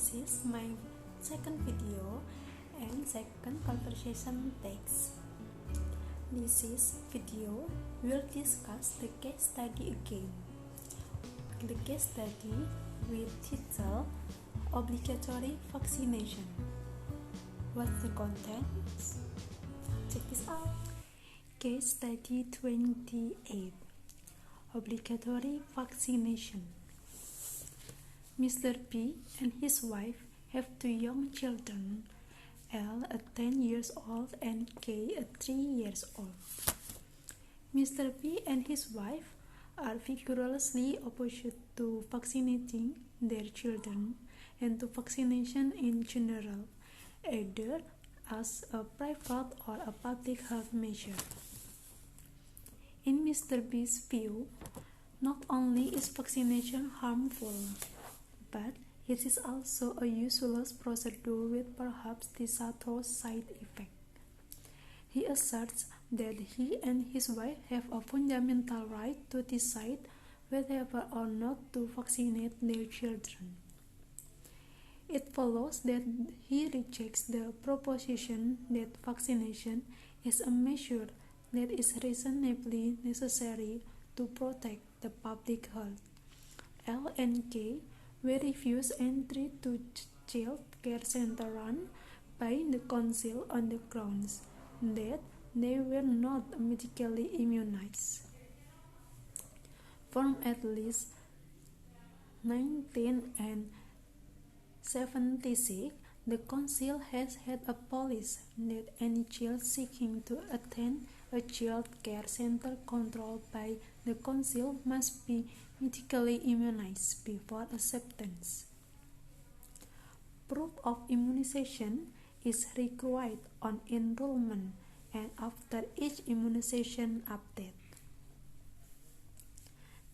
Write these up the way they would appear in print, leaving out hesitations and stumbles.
This is my second video and second conversation text. This video will discuss the case study again. The case study with title Obligatory Vaccination. What's the contents? Check this out. Case study 28. Obligatory vaccination. Mr. B and his wife have two young children, L, 10 years old, and K, 3 years old. Mr. B and his wife are vigorously opposed to vaccinating their children and to vaccination in general, either as a private or a public health measure. In Mr. B's view, not only is vaccination harmful, but it is also a useless procedure with perhaps disastrous side effects. He asserts that he and his wife have a fundamental right to decide whether or not to vaccinate their children. It follows that he rejects the proposition that vaccination is a measure that is reasonably necessary to protect the public health. L and K were refused entry to child care center run by the council on the grounds that they were not medically immunized. From at least 1976, the council has had a policy that any child seeking to attend a child care center controlled by the council must be medically immunized before acceptance. Proof of immunization is required on enrollment and after each immunization update.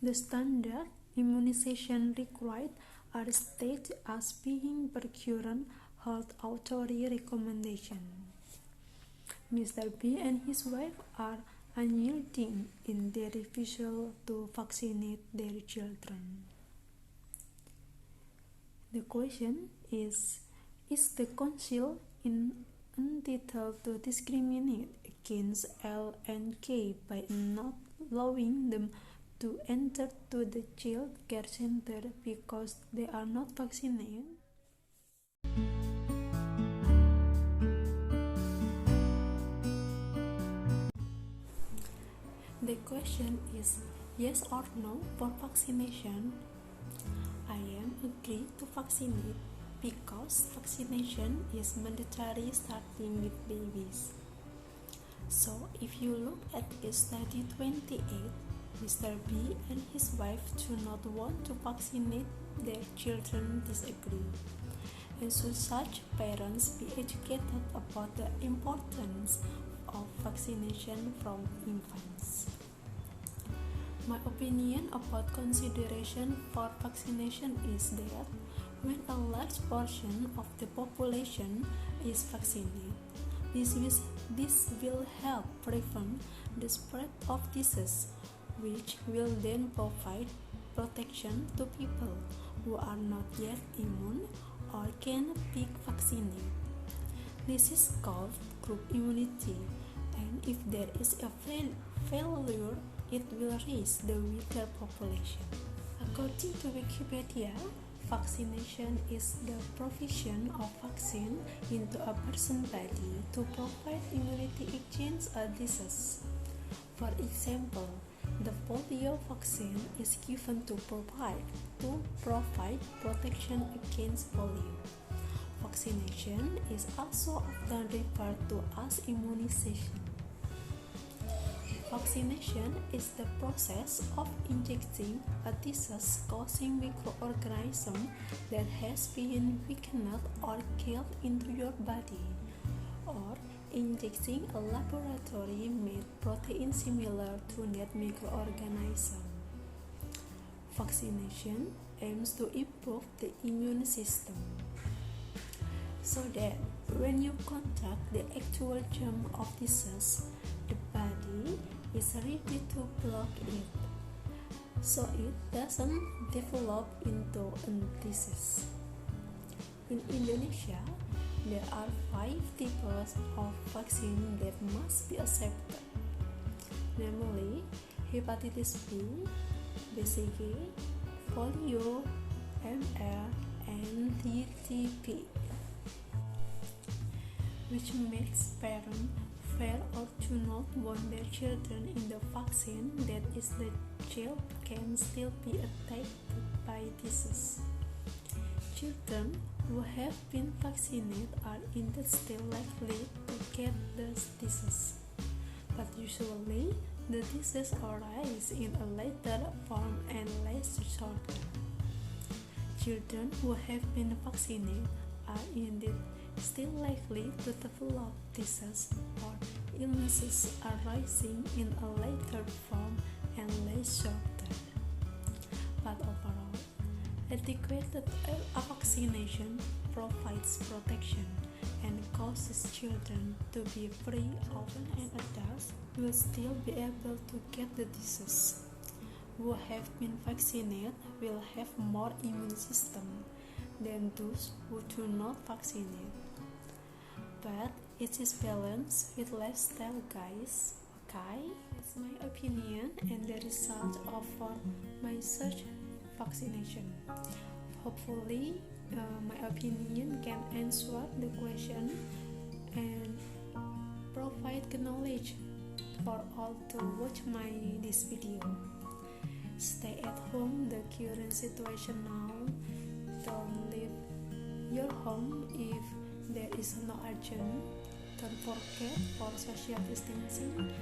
The standard immunization required are stated as being per current health authority recommendation. Mr. B and his wife are unyielding in their refusal to vaccinate their children. The question is the council entitled to discriminate against L and K by not allowing them to enter to the child care center because they are not vaccinated? The question is yes or no for vaccination. I am agree to vaccinate because vaccination is mandatory starting with babies. So if you look at case study 28, Mr. B and his wife do not want to vaccinate their children disagree. And should such parents be educated about the importance of vaccination from infants? My opinion about consideration for vaccination is that when a large portion of the population is vaccinated, this will help prevent the spread of disease, which will then provide protection to people who are not yet immune or cannot be vaccinated. This is called group immunity, and if there is a failure, it will reach the weaker population. According to Wikipedia, vaccination is the provision of vaccine into a person's body to provide immunity against a disease. For example, the polio vaccine is given to provide protection against polio. Vaccination is also often referred to as immunization. Vaccination is the process of injecting a disease-causing microorganism that has been weakened or killed into your body, or injecting a laboratory-made protein similar to that microorganism. Vaccination aims to improve the immune system so that when you contract the actual germ of disease, the body is ready to block it, so it doesn't develop into a disease. In Indonesia, there are 5 types of vaccine that must be accepted, namely hepatitis B, BCG, polio, MR, and DTP, which makes parents fail or do not want their children in the vaccine. That is, the child can still be attacked by disease. Children who have been vaccinated are indeed still likely to get the disease, but usually the disease arises in a later form and less disorder. Children who have been vaccinated are indeed still likely to develop disease or illnesses arising in a later form and less shorter. But overall, adequate vaccination provides protection and causes children to be free. Children and adults will still be able to get the disease. Who have been vaccinated will have more immune system than those who do not vaccinate. But it is balanced with lifestyle, guys. Okay, that's my opinion and the result of my search vaccination. Hopefully, my opinion can answer the question and provide knowledge for all to watch this video. Stay at home, the current situation now. Don't leave your home if there is no urgent. Don't forget for social distancing